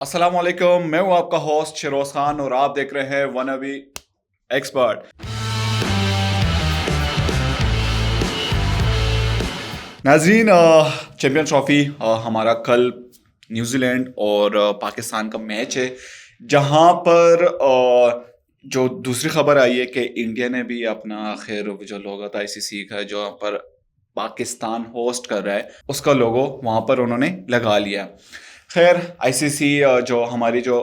अस्सलाम वालेकुम, मैं हूं आपका होस्ट शिरोज खान और आप देख रहे हैं वन अवी एक्सपर्ट। नाजरीन, चैंपियन ट्रॉफी हमारा कल न्यूजीलैंड और पाकिस्तान का मैच है, जहां पर जो दूसरी खबर आई है कि इंडिया ने भी अपना आखिर जो लोगो था आईसीसी का जो पर पाकिस्तान होस्ट कर रहा है उसका लोगो वहां पर उन्होंने लगा लिया। खैर आईसीसी जो हमारी जो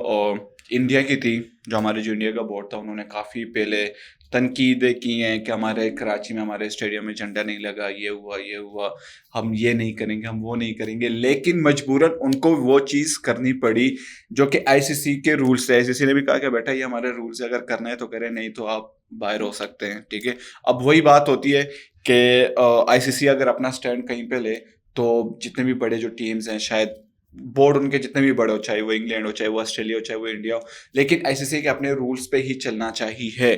इंडिया की थी, जो हमारे जो इंडिया का बोर्ड था, उन्होंने काफ़ी पहले तनकीदें की हैं कि हमारे कराची में हमारे स्टेडियम में झंडा नहीं लगा, ये हुआ, हम ये नहीं करेंगे, हम वो नहीं करेंगे, लेकिन मजबूरन उनको वो चीज़ करनी पड़ी जो कि आईसीसी के रूल्स थे। आईसीसी ने भी कहा कि बेटा ये हमारे रूल्स है, अगर करना है तो करें, नहीं तो आप बाहर हो सकते हैं, ठीक है। अब वही बात होती है कि आईसीसी अगर अपना स्टैंड कहीं पे ले तो जितने भी बड़े जो टीम्स हैं, शायद बोर्ड उनके जितने भी बड़े हो, चाहे वो इंग्लैंड हो, चाहे वो ऑस्ट्रेलिया हो, चाहे वो इंडिया हो, लेकिन आईसीसी के अपने रूल्स पे ही चलना चाहिए।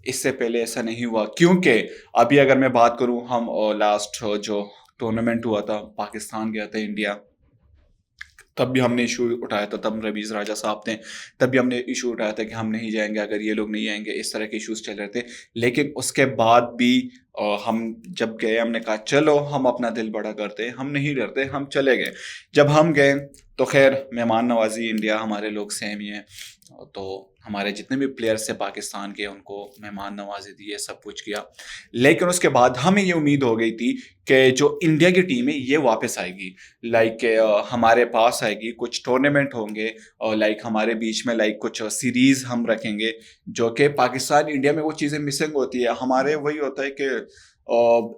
इससे पहले ऐसा नहीं हुआ, क्योंकि अभी अगर मैं बात करूं, हम लास्ट जो टूर्नामेंट हुआ था, पाकिस्तान गया था इंडिया, तब भी हमने इशू उठाया था, तब रवीज़ राजा साहब थे, तब भी हमने इशू उठाया था कि हम नहीं जाएंगे अगर ये लोग नहीं आएंगे, इस तरह के इश्यूज चल रहे थे। लेकिन उसके बाद भी हम जब गए, हमने कहा चलो हम अपना दिल बड़ा करते हैं, हम नहीं डरते, हम चले गए। जब हम गए तो खैर मेहमान नवाजी इंडिया, हमारे लोग सेम ही हैं, तो हमारे जितने भी प्लेयर्स थे पाकिस्तान के, उनको मेहमान नवाजी दी है, सब कुछ किया। लेकिन उसके बाद हमें ये उम्मीद हो गई थी कि जो इंडिया की टीम है ये वापस आएगी, लाइक हमारे पास आएगी, कुछ टूर्नामेंट होंगे और लाइक हमारे बीच में लाइक कुछ सीरीज हम रखेंगे, जो कि पाकिस्तान इंडिया में वो चीज़ें मिसिंग होती है। हमारे वही होता है कि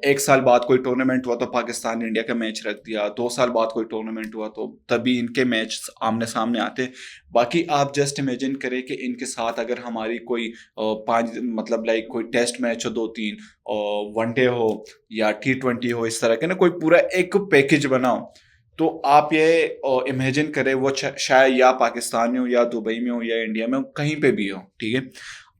एक साल बाद कोई टूर्नामेंट हुआ तो पाकिस्तान इंडिया का मैच रख दिया, 2 साल बाद कोई टूर्नामेंट हुआ तो तभी इनके मैच आमने सामने आते। बाकी आप जस्ट इमेजिन करें कि इनके साथ अगर हमारी कोई 5 लाइक कोई टेस्ट मैच हो, 2-3 वनडे हो या T20 हो, इस तरह के ना कोई पूरा एक पैकेज बनाओ, तो आप ये इमेजिन करें वो शायद या पाकिस्तान में हो या दुबई में हो या इंडिया में हो, कहीं पे भी हो, ठीक है।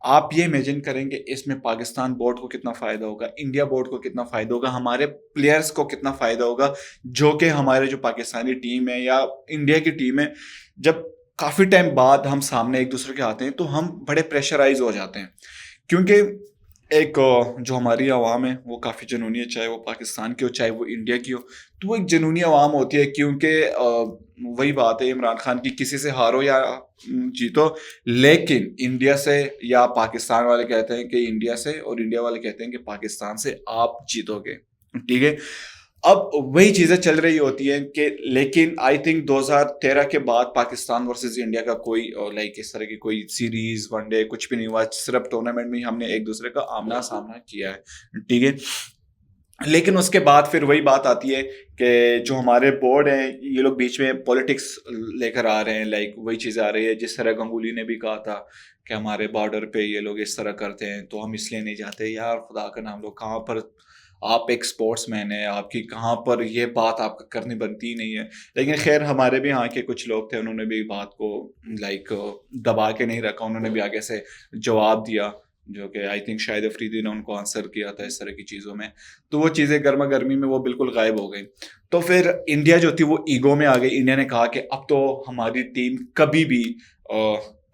आप ये इमेजिन करेंगे इसमें पाकिस्तान बोर्ड को कितना फ़ायदा होगा, इंडिया बोर्ड को कितना फ़ायदा होगा, हमारे प्लेयर्स को कितना फ़ायदा होगा, जो कि हमारे जो पाकिस्तानी टीम है या इंडिया की टीम है, जब काफ़ी टाइम बाद हम सामने एक दूसरे के आते हैं तो हम बड़े प्रेशराइज हो जाते हैं। क्योंकि एक जो हमारी आवाम है वो काफ़ी जुनूनी है, चाहे वो पाकिस्तान की हो चाहे वो इंडिया की हो, तो वो एक जुनूनी आवाम होती है। क्योंकि वही बात है, इमरान खान की, किसी से हारो या जीतो, लेकिन इंडिया से या पाकिस्तान वाले कहते हैं कि इंडिया से, और इंडिया वाले कहते हैं कि पाकिस्तान से आप जीतोगे, ठीक है। अब वही चीज़ें चल रही होती हैं कि, लेकिन आई थिंक 2013 के बाद पाकिस्तान वर्सेस इंडिया का कोई लाइक इस तरह की कोई सीरीज वनडे कुछ भी नहीं हुआ, सिर्फ टूर्नामेंट में ही हमने एक दूसरे का आमना सामना किया है, ठीक है। लेकिन उसके बाद फिर वही बात आती है कि जो हमारे बोर्ड हैं ये लोग बीच में पॉलिटिक्स लेकर आ रहे हैं, लाइक वही चीज़ आ रही है जिस तरह गंगुली ने भी कहा था कि हमारे बॉर्डर पे ये लोग इस तरह करते हैं तो हम इसलिए नहीं जाते। यार खुदा का नाम लो, कहाँ पर आप एक स्पोर्ट्समैन है, आपकी कहाँ पर ये बात आपको करनी बनती ही नहीं है। लेकिन खैर हमारे भी यहाँ के कुछ लोग थे, उन्होंने भी बात को लाइक दबा के नहीं रखा, उन्होंने भी आगे से जवाब दिया, जो कि आई थिंक शायद अफरीदी ने उनको आंसर किया था इस तरह की चीज़ों में। तो वो चीज़ें गर्मा गर्मी में वो बिल्कुल गायब हो गई। तो फिर इंडिया जो थी वो ईगो में आ गई। इंडिया ने कहा कि अब तो हमारी टीम कभी भी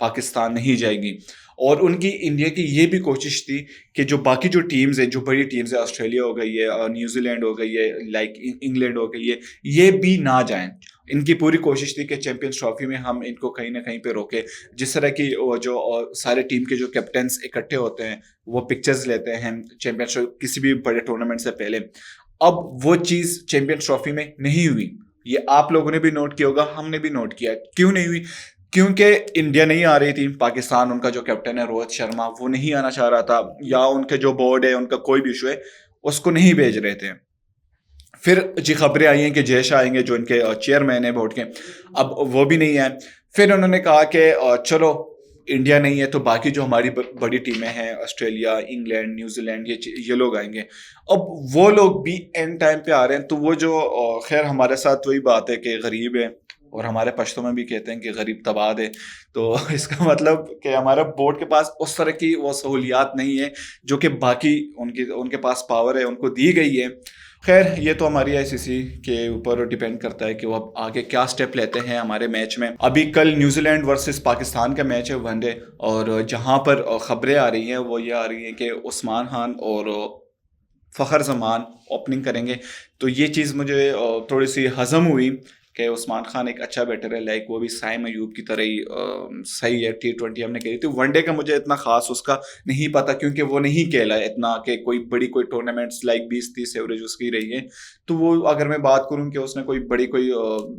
पाकिस्तान नहीं जाएगी, और उनकी इंडिया की ये भी कोशिश थी कि जो बाकी जो टीम्स हैं, जो बड़ी टीम्स है, ऑस्ट्रेलिया हो गई है, न्यूजीलैंड हो गई है, लाइक इंग्लैंड हो गई है, ये भी ना जाएं। इनकी पूरी कोशिश थी कि चैंपियंस ट्रॉफी में हम इनको कहीं ना कहीं पे रोके। जिस तरह की जो सारे टीम के जो कैप्टन्स इकट्ठे होते हैं वो पिक्चर्स लेते हैं चैंपियंस किसी भी बड़े टूर्नामेंट से पहले, अब वो चीज़ चैंपियंस ट्रॉफी में नहीं हुई। ये आप लोगों ने भी नोट किया होगा, हमने भी नोट किया। क्यों नहीं हुई? क्योंकि इंडिया नहीं आ रही थी, पाकिस्तान, उनका जो कैप्टन है रोहित शर्मा, वो नहीं आना चाह रहा था, या उनके जो बोर्ड है उनका कोई भी इशू है उसको नहीं भेज रहे थे। फिर जी खबरें आई हैं कि जय शाह आएंगे, जो इनके चेयरमैन है बोर्ड के, अब वो भी नहीं है। फिर उन्होंने कहा कि चलो इंडिया नहीं है तो बाकी जो हमारी बड़ी टीमें हैं, ऑस्ट्रेलिया, इंग्लैंड, न्यूजीलैंड, ये लोग आएंगे। अब वो लोग भी एंड टाइम पे आ रहे हैं, तो वो जो खैर हमारे साथ वही बात है कि गरीब है, और हमारे पश्तो में भी कहते हैं कि गरीब तबाह है। तो इसका मतलब कि हमारा बोर्ड के पास उस तरह की वो सहूलियात नहीं है जो कि बाकी उनके पास पावर है, उनको दी गई है। خیر یہ تو ہماری آئی سی سی کے اوپر ڈیپینڈ کرتا ہے کہ وہ اب آگے کیا سٹیپ لیتے ہیں ہمارے میچ میں. ابھی کل نیوزی لینڈ ورسز پاکستان کا میچ ہے ون ڈے, اور جہاں پر خبریں آ رہی ہیں وہ یہ آ رہی ہیں کہ عثمان خان اور فخر زمان اوپننگ کریں گے. تو یہ چیز مجھے تھوڑی سی ہضم ہوئی کہ عثمان خان ایک اچھا بیٹر ہے, لائک وہ بھی سائم ایوب کی طرح ہی صحیح ہے. T20 ہم نے کہی تھی, ون ڈے کا مجھے اتنا خاص اس کا نہیں پتا کیونکہ وہ نہیں کھیلا ہے اتنا کہ کوئی بڑی کوئی ٹورنامنٹس لائک 20-30 ایوریج اس کی رہی ہے. تو وہ اگر میں بات کروں کہ اس نے کوئی بڑی کوئی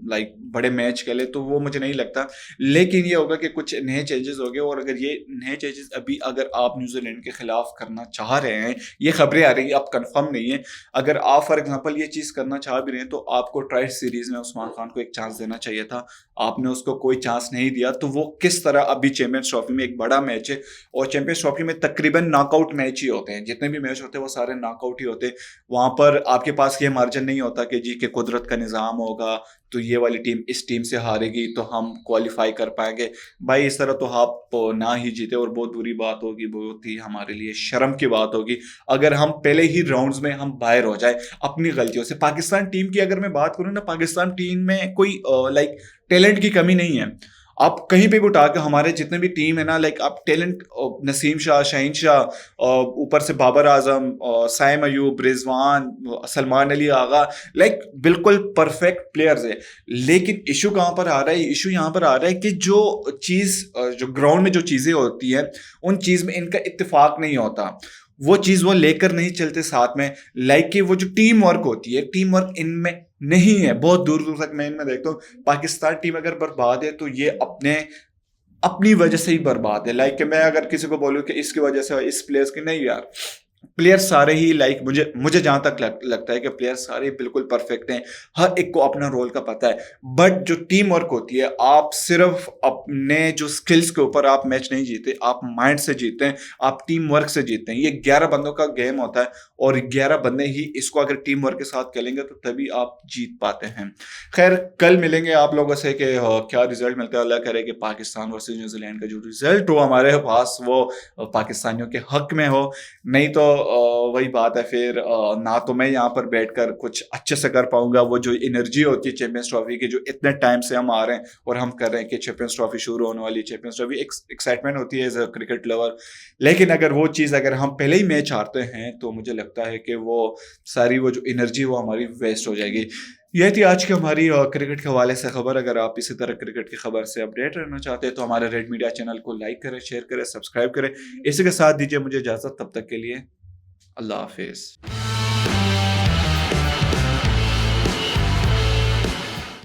لائک بڑے میچ کھیلے تو وہ مجھے نہیں لگتا. لیکن یہ ہوگا کہ کچھ نئے چینجز ہو گئے, اور اگر یہ نئے چینجز ابھی اگر آپ نیوزی لینڈ کے خلاف کرنا چاہ رہے ہیں, یہ خبریں آ رہی ہیں اب کنفرم نہیں ہے, اگر آپ فار ایگزامپل یہ چیز کرنا چاہ بھی رہے ہیں تو آپ کو ٹرائی سیریز میں عثمان خان کو ایک چانس دینا چاہیے تھا. آپ نے اس کو کوئی چانس نہیں دیا, تو وہ کس طرح ابھی چیمپئنز ٹرافی میں ایک بڑا میچ ہے, اور چیمپئنز ٹرافی میں تقریباً ناک آؤٹ میچ ہی ہوتے ہیں, جتنے بھی میچ ہوتے ہیں وہ سارے ناک آؤٹ ہی ہوتے ہیں. وہاں پر آپ کے پاس یہ مارجن نہیں ہوتا کہ جی کہ قدرت کا نظام ہوگا تو یہ والی ٹیم اس ٹیم سے ہارے گی تو ہم کوالیفائی کر پائیں گے. بھائی اس طرح تو آپ نہ ہی جیتے, اور بہت بری بات ہوگی, بہت ہی ہمارے لیے شرم کی بات ہوگی اگر ہم پہلے ہی راؤنڈز میں ہم باہر ہو جائے اپنی غلطیوں سے. پاکستان ٹیم کی اگر میں بات کروں نا, پاکستان ٹیم میں کوئی لائک ٹیلنٹ کی کمی نہیں ہے. آپ کہیں پہ بھی اٹھا کے ہمارے جتنے بھی ٹیم ہے نا, لائک آپ ٹیلنٹ نسیم شاہ, شاہین شاہ, اوپر سے بابر اعظم, سائم ایوب, رضوان, سلمان علی آغا, لائک بالکل پرفیکٹ پلیئرز ہیں. لیکن ایشو کہاں پر آ رہا ہے, ایشو یہاں پر آ رہا ہے کہ جو چیز جو گراؤنڈ میں جو چیزیں ہوتی ہیں ان چیز میں ان کا اتفاق نہیں ہوتا, وہ چیز وہ لے کر نہیں چلتے ساتھ میں. لائک کہ وہ جو ٹیم ورک ہوتی ہے, ٹیم ورک ان میں نہیں ہے بہت دور دور تک. میں ان میں دیکھتا ہوں پاکستان ٹیم اگر برباد ہے تو یہ اپنی وجہ سے ہی برباد ہے. لائک کہ میں اگر کسی کو بولوں کہ اس کی وجہ سے, اس پلیئرز کی, نہیں یار, پلیئر سارے ہی لائک مجھے جہاں تک لگتا ہے کہ پلیئر سارے بالکل پرفیکٹ ہیں, ہر ایک کو اپنا رول کا پتہ ہے. بٹ جو ٹیم ورک ہوتی ہے, آپ صرف اپنے جو سکلز کے اوپر آپ میچ نہیں جیتے, آپ مائنڈ سے جیتے ہیں, آپ ٹیم ورک سے جیتے ہیں. یہ 11 بندوں کا گیم ہوتا ہے, اور 11 بندے ہی اس کو اگر ٹیم ورک کے ساتھ کھیلیں گے تو تبھی آپ جیت پاتے ہیں. خیر کل ملیں گے آپ لوگوں سے کہ کیا ریزلٹ ملتا ہے. اللہ کرے کہ پاکستان ورسز نیوزی لینڈ کا جو ریزلٹ ہو ہمارے پاس وہ پاکستانیوں کے حق میں ہو, نہیں تو وہی بات ہے پھر نہ تو میں یہاں پر بیٹھ کر کچھ اچھے سے کر پاؤں گا. وہ جو انرجی ہوتی ہے چیمپئنز ٹرافی کی, جو اتنے ٹائم سے ہم آ رہے ہیں اور ہم کر رہے ہیں کہ چیمپئنز ٹرافی شروع ہونے والی, چیمپئنز ٹرافی ایکسائٹمنٹ ہوتی ہے ایز اے کرکٹ لور. لیکن اگر وہ چیز اگر ہم پہلے ہی میچ ہارتے ہیں تو مجھے لگتا ہے کہ وہ ساری وہ جو انرجی وہ ہماری ویسٹ ہو جائے گی. یہ تھی آج کی ہماری کرکٹ کے حوالے سے خبر. اگر آپ اسی طرح کرکٹ کی خبر سے اپڈیٹ رہنا چاہتے ہیں تو ہمارے ریڈ میڈیا چینل کو لائک کریں, شیئر کریں, سبسکرائب کریں. اسی کے ساتھ دیجیے مجھے اجازت, تب تک کے لیے اللہ حافظ.